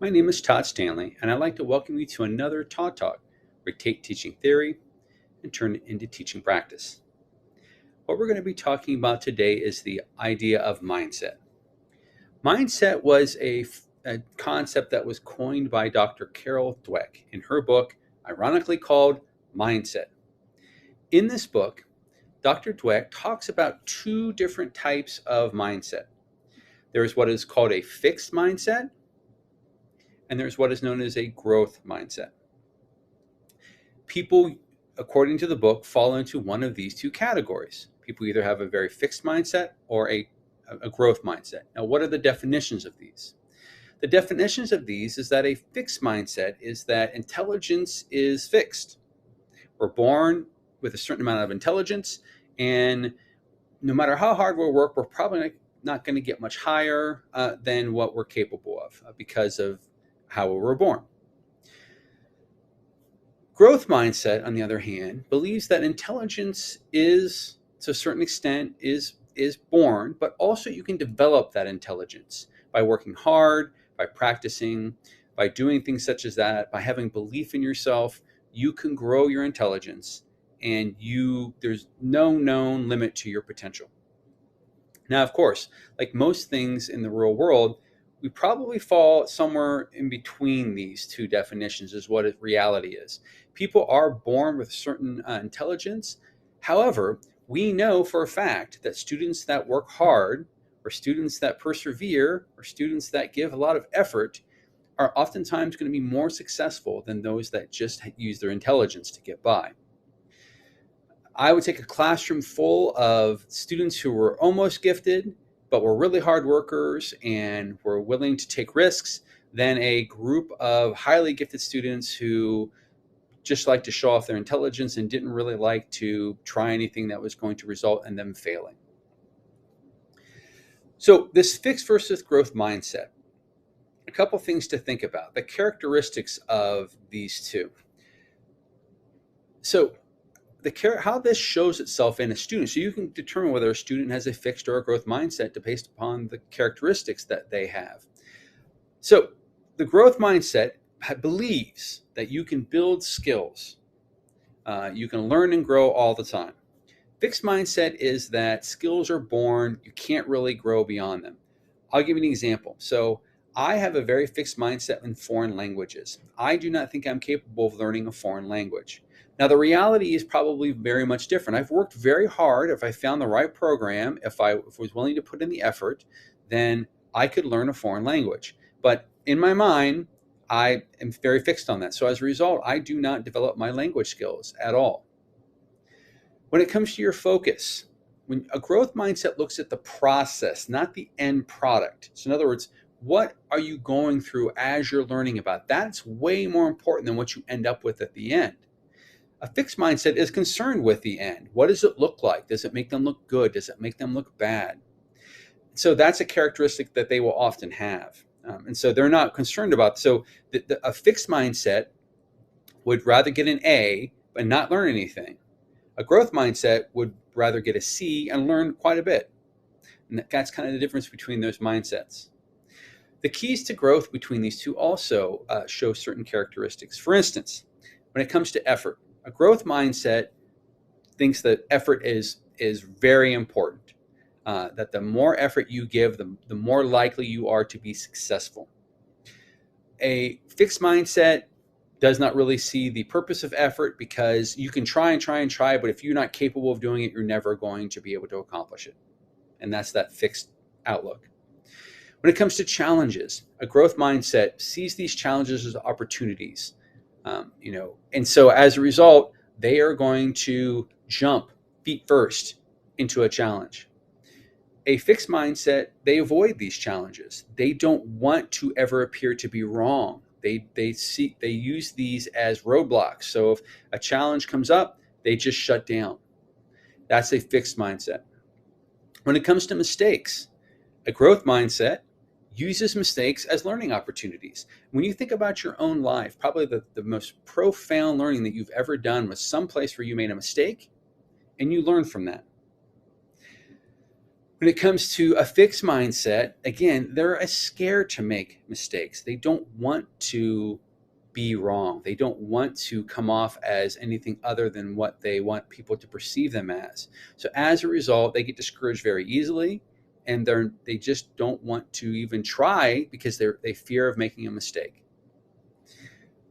My name is Todd Stanley, and I'd like to welcome you to another Todd Talk, where we take teaching theory and turn it into teaching practice. What we're going to be talking about today is the idea of mindset. Mindset was a concept that was coined by Dr. Carol Dweck in her book, ironically called Mindset. In this book, Dr. Dweck talks about two different types of mindset. There's what is called a fixed mindset, and there's what is known as a growth mindset. People, according to the book, fall into one of these two categories. People either have a very fixed mindset or a growth mindset. Now, what are the definitions of these? The definitions of these is that a fixed mindset is that intelligence is fixed. We're born with a certain amount of intelligence, and no matter how hard we work, we're probably not going to get much higher than what we're capable of because of how we were born. Growth mindset, on the other hand, believes that intelligence is, to a certain extent, is born, but also you can develop that intelligence by working hard, by practicing, by doing things such as that, by having belief in yourself. You can grow your intelligence, and there's no known limit to your potential. Now, of course, like most things in the real world, we probably fall somewhere in between these two definitions is what reality is. People are born with certain intelligence. However, we know for a fact that students that work hard, or students that persevere, or students that give a lot of effort are oftentimes going to be more successful than those that just use their intelligence to get by. I would take a classroom full of students who were almost gifted, but were really hard workers and were willing to take risks, than a group of highly gifted students who just like to show off their intelligence and didn't really like to try anything that was going to result in them failing. So this fixed versus growth mindset, a couple things to think about, the characteristics of these two. So how this shows itself in a student. So you can determine whether a student has a fixed or a growth mindset based upon the characteristics that they have. So the growth mindset believes that you can build skills. You can learn and grow all the time. Fixed mindset is that skills are born. You can't really grow beyond them. I'll give you an example. So I have a very fixed mindset in foreign languages. I do not think I'm capable of learning a foreign language. Now, the reality is probably very much different. I've worked very hard. If I found the right program, if I was willing to put in the effort, then I could learn a foreign language. But in my mind, I am very fixed on that. So as a result, I do not develop my language skills at all. When it comes to your focus, when a growth mindset looks at the process, not the end product. So in other words, what are you going through as you're learning about? That's way more important than what you end up with at the end. A fixed mindset is concerned with the end. What does it look like? Does it make them look good? Does it make them look bad? So that's a characteristic that they will often have. And so they're not concerned about. So a fixed mindset would rather get an A but not learn anything. A growth mindset would rather get a C and learn quite a bit. And that's kind of the difference between those mindsets. The keys to growth between these two also show certain characteristics. For instance, when it comes to effort, a growth mindset thinks that effort is very important, that the more effort you give, the more likely you are to be successful. A fixed mindset does not really see the purpose of effort because you can try and try and try, but if you're not capable of doing it, you're never going to be able to accomplish it. And that's that fixed outlook. When it comes to challenges, a growth mindset sees these challenges as opportunities. And so as a result, they are going to jump feet first into a challenge. A fixed mindset, they avoid these challenges. They don't want to ever appear to be wrong. They use these as roadblocks. So if a challenge comes up, they just shut down. That's a fixed mindset. When it comes to mistakes, a growth mindset uses mistakes as learning opportunities. When you think about your own life, probably the most profound learning that you've ever done was someplace where you made a mistake and you learned from that. When it comes to a fixed mindset, again, they're scared to make mistakes. They don't want to be wrong. They don't want to come off as anything other than what they want people to perceive them as. So as a result, they get discouraged very easily, and they just don't want to even try because they fear of making a mistake.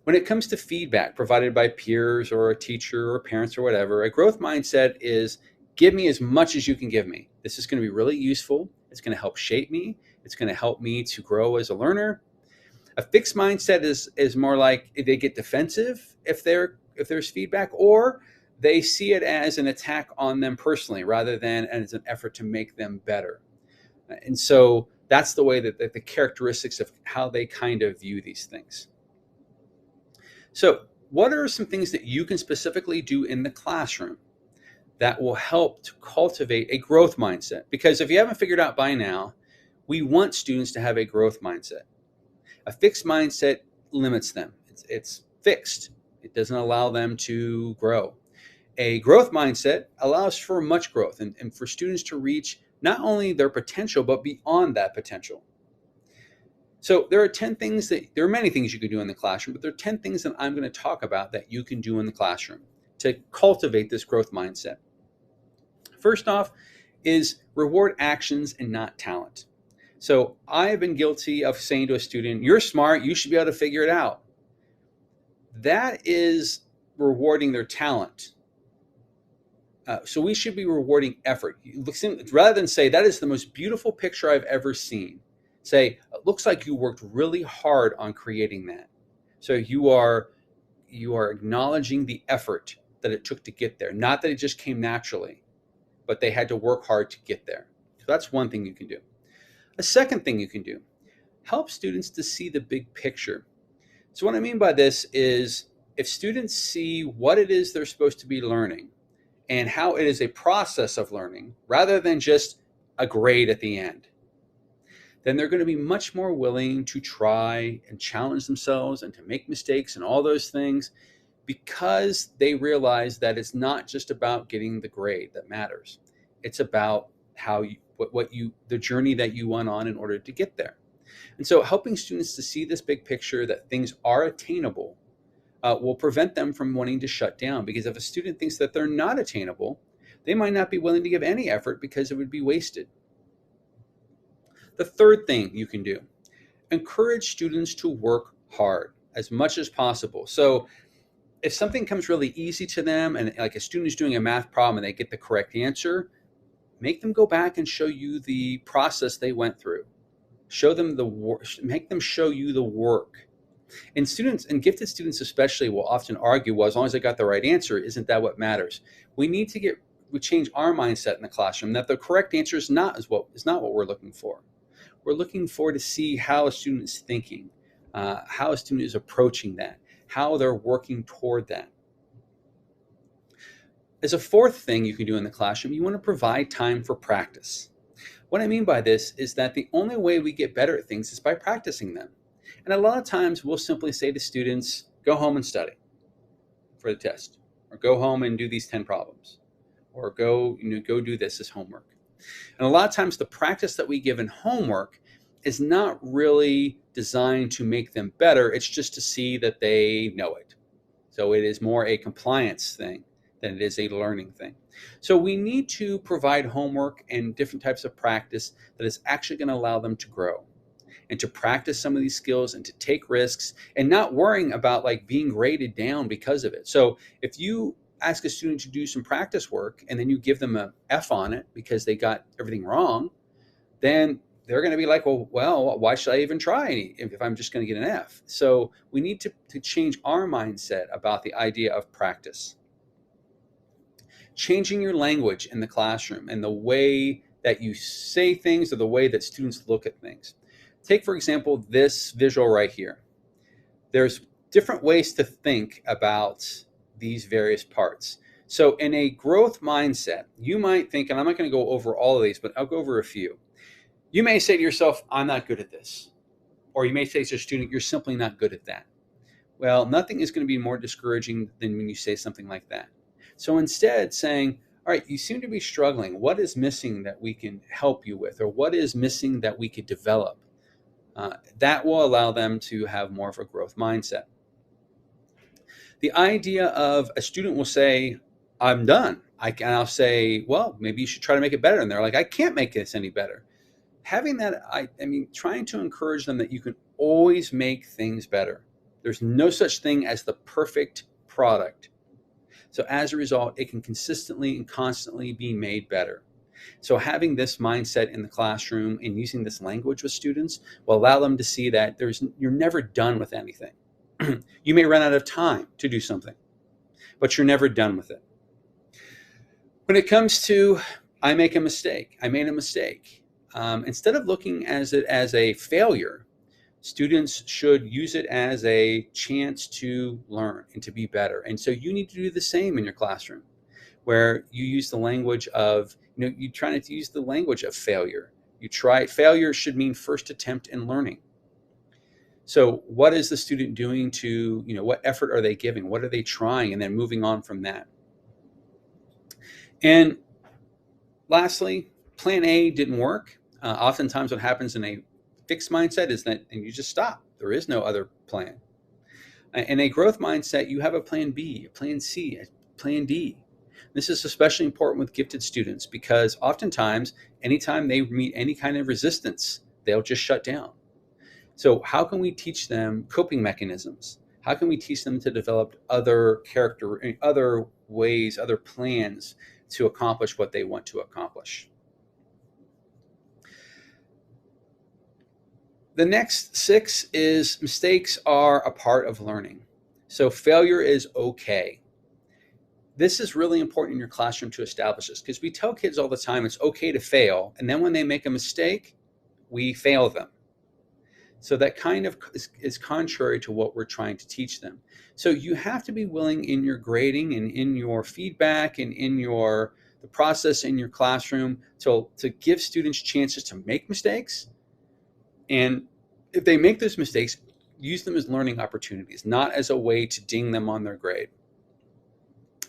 When it comes to feedback provided by peers or a teacher or parents or whatever, a growth mindset is give me as much as you can give me. This is going to be really useful. It's going to help shape me. It's going to help me to grow as a learner. A fixed mindset is more like they get defensive if there's feedback, or they see it as an attack on them personally rather than as an effort to make them better. And so that's the way that the characteristics of how they kind of view these things. So what are some things that you can specifically do in the classroom that will help to cultivate a growth mindset? Because if you haven't figured out by now, we want students to have a growth mindset. A fixed mindset limits them. It's fixed. It doesn't allow them to grow. A growth mindset allows for much growth and for students to reach not only their potential, but beyond that potential. So there are many things you can do in the classroom, but there are 10 things that I'm going to talk about that you can do in the classroom to cultivate this growth mindset. First off is reward actions and not talent. So I have been guilty of saying to a student, you're smart, you should be able to figure it out. That is rewarding their talent. So we should be rewarding effort. Rather than say, that is the most beautiful picture I've ever seen, say, it looks like you worked really hard on creating that. So you are acknowledging the effort that it took to get there. Not that it just came naturally, but they had to work hard to get there. So that's one thing you can do. A second thing you can do, help students to see the big picture. So what I mean by this is if students see what it is they're supposed to be learning and how it is a process of learning rather than just a grade at the end, then they're going to be much more willing to try and challenge themselves and to make mistakes and all those things, because they realize that it's not just about getting the grade that matters. It's about the journey that you went on in order to get there. And so helping students to see this big picture, that things are attainable, will prevent them from wanting to shut down. Because if a student thinks that they're not attainable, they might not be willing to give any effort because it would be wasted. The third thing you can do, encourage students to work hard as much as possible. So if something comes really easy to them, and like a student is doing a math problem and they get the correct answer, make them go back and show you the process they went through. Show them the work, make them show you the work. And students, and gifted students especially, will often argue, well, as long as I got the right answer, isn't that what matters? We need to change our mindset in the classroom that the correct answer is not what we're looking for. We're looking for to see how a student is thinking, how a student is approaching that, how they're working toward that. As a fourth thing you can do in the classroom, you want to provide time for practice. What I mean by this is that the only way we get better at things is by practicing them. And a lot of times we'll simply say to students, go home and study for the test, or go home and do these 10 problems, or go do this as homework. And a lot of times the practice that we give in homework is not really designed to make them better. It's just to see that they know it. So it is more a compliance thing than it is a learning thing. So we need to provide homework and different types of practice that is actually going to allow them to grow and to practice some of these skills and to take risks and not worrying about like being graded down because of it. So if you ask a student to do some practice work and then you give them an F on it because they got everything wrong, then they're going to be like, well, why should I even try if I'm just going to get an F? So we need to change our mindset about the idea of practice. Changing your language in the classroom and the way that you say things or the way that students look at things. Take, for example, this visual right here. There's different ways to think about these various parts. So in a growth mindset, you might think, and I'm not going to go over all of these, but I'll go over a few. You may say to yourself, I'm not good at this. Or you may say to a student, you're simply not good at that. Well, nothing is going to be more discouraging than when you say something like that. So instead saying, all right, you seem to be struggling. What is missing that we can help you with, or what is missing that we could develop? That will allow them to have more of a growth mindset. The idea of a student will say, I'm done. And I'll say, well, maybe you should try to make it better. And they're like, I can't make this any better. Having that, I mean, trying to encourage them that you can always make things better. There's no such thing as the perfect product. So as a result, it can consistently and constantly be made better. So having this mindset in the classroom and using this language with students will allow them to see that you're never done with anything. You may run out of time to do something, but you're never done with it. When it comes to, I made a mistake, instead of looking at it as a failure, students should use it as a chance to learn and to be better. And so you need to do the same in your classroom, where you use the language of, you try not to use the language of failure. Failure should mean first attempt in learning. So what is the student doing to, what effort are they giving? What are they trying? And then moving on from that. And lastly, plan A didn't work. Oftentimes what happens in a fixed mindset is that, and you just stop. There is no other plan. In a growth mindset, you have a plan B, a plan C, a plan D. This is especially important with gifted students because oftentimes, anytime they meet any kind of resistance, they'll just shut down. So how can we teach them coping mechanisms? How can we teach them to develop other ways, other plans to accomplish what they want to accomplish? The next 6 is mistakes are a part of learning. So failure is okay. This is really important in your classroom to establish this because we tell kids all the time it's okay to fail. And then when they make a mistake, we fail them. So that kind of is contrary to what we're trying to teach them. So you have to be willing in your grading and in your feedback and in the process in your classroom to give students chances to make mistakes. And if they make those mistakes, use them as learning opportunities, not as a way to ding them on their grade.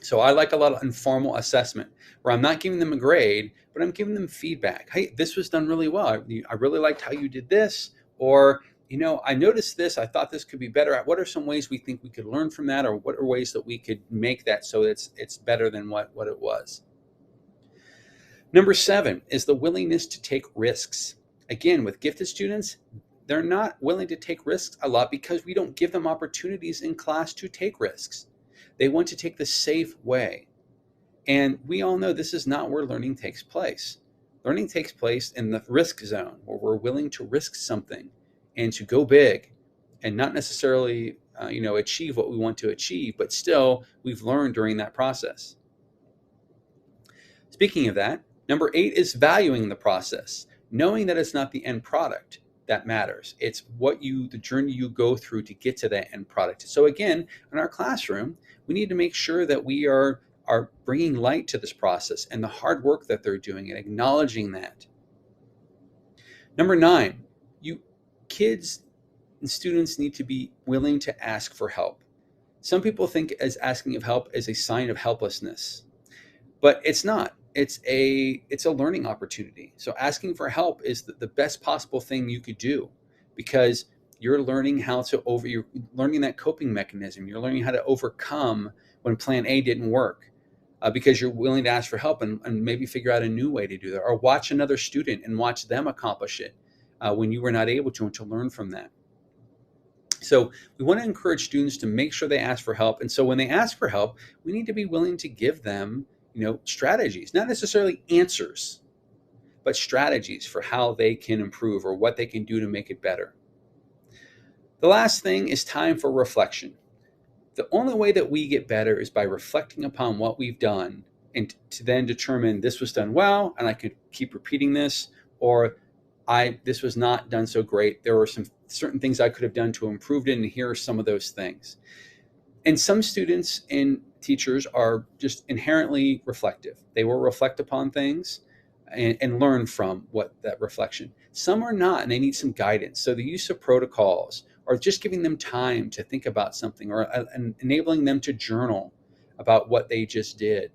So I like a lot of informal assessment where I'm not giving them a grade, but I'm giving them feedback. Hey, this was done really well. I really liked how you did this. Or, I noticed this. I thought this could be better. What are some ways we think we could learn from that? Or what are ways that we could make that so it's better than what it was? Number 7 is the willingness to take risks. Again, with gifted students, they're not willing to take risks a lot because we don't give them opportunities in class to take risks. They want to take the safe way. And we all know this is not where learning takes place. Learning takes place in the risk zone where we're willing to risk something and to go big and not necessarily, achieve what we want to achieve, but still we've learned during that process. Speaking of that, number 8 is valuing the process, knowing that it's not the end product that matters. It's the journey you go through to get to that end product. So again, in our classroom, we need to make sure that we are bringing light to this process and the hard work that they're doing and acknowledging that. Number 9, kids and students need to be willing to ask for help. Some people think as asking of help is a sign of helplessness, but it's not. It's a learning opportunity. So asking for help is the best possible thing you could do because you're learning you're learning that coping mechanism. You're learning how to overcome when plan A didn't work because you're willing to ask for help and maybe figure out a new way to do that, or watch another student and watch them accomplish it when you were not able to, and to learn from that. So we want to encourage students to make sure they ask for help. And so when they ask for help, we need to be willing to give them strategies, not necessarily answers, but strategies for how they can improve or what they can do to make it better. The last thing is time for reflection. The only way that we get better is by reflecting upon what we've done and to then determine this was done well and I could keep repeating this, or this was not done so great. There were some certain things I could have done to improve it, and here are some of those things. And some students and teachers are just inherently reflective. They will reflect upon things and learn from that reflection. Some are not, and they need some guidance. So the use of protocols, or just giving them time to think about something, or enabling them to journal about what they just did.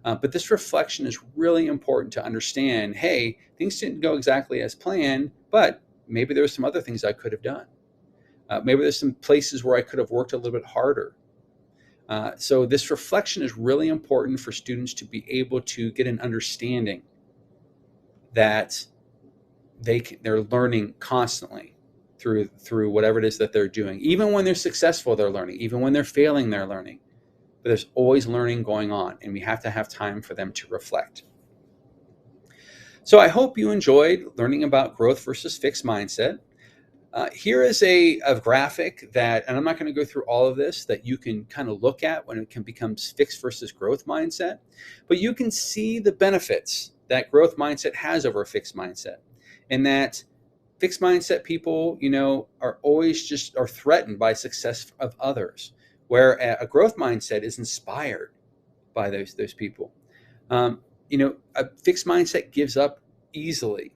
But this reflection is really important to understand, hey, things didn't go exactly as planned, but maybe there's some other things I could have done. Maybe there's some places where I could have worked a little bit harder. So this reflection is really important for students to be able to get an understanding that they're learning constantly through whatever it is that they're doing. Even when they're successful, they're learning. Even when they're failing, they're learning. But there's always learning going on, and we have to have time for them to reflect. So I hope you enjoyed learning about growth versus fixed mindset. Here is a graphic that, and I'm not going to go through all of this, that you can kind of look at when it becomes fixed versus growth mindset, but you can see the benefits that growth mindset has over a fixed mindset, and that fixed mindset people, are always are threatened by success of others, where a growth mindset is inspired by those people. A fixed mindset gives up easily,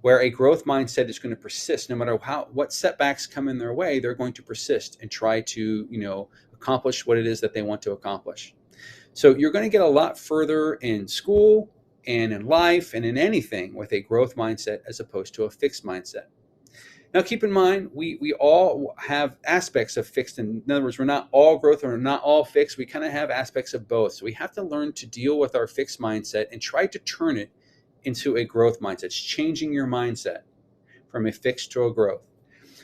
where a growth mindset is going to persist no matter what setbacks come in their way. They're going to persist and try to accomplish what it is that they want to accomplish. So you're going to get a lot further in school and in life and in anything with a growth mindset as opposed to a fixed mindset. Now, keep in mind, we all have aspects of fixed. In other words, we're not all growth or we're not all fixed. We kind of have aspects of both. So we have to learn to deal with our fixed mindset and try to turn it into a growth mindset. It's changing your mindset from a fixed to a growth.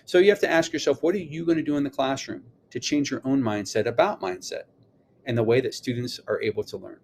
So you have to ask yourself, what are you going to do in the classroom to change your own mindset about mindset and the way that students are able to learn?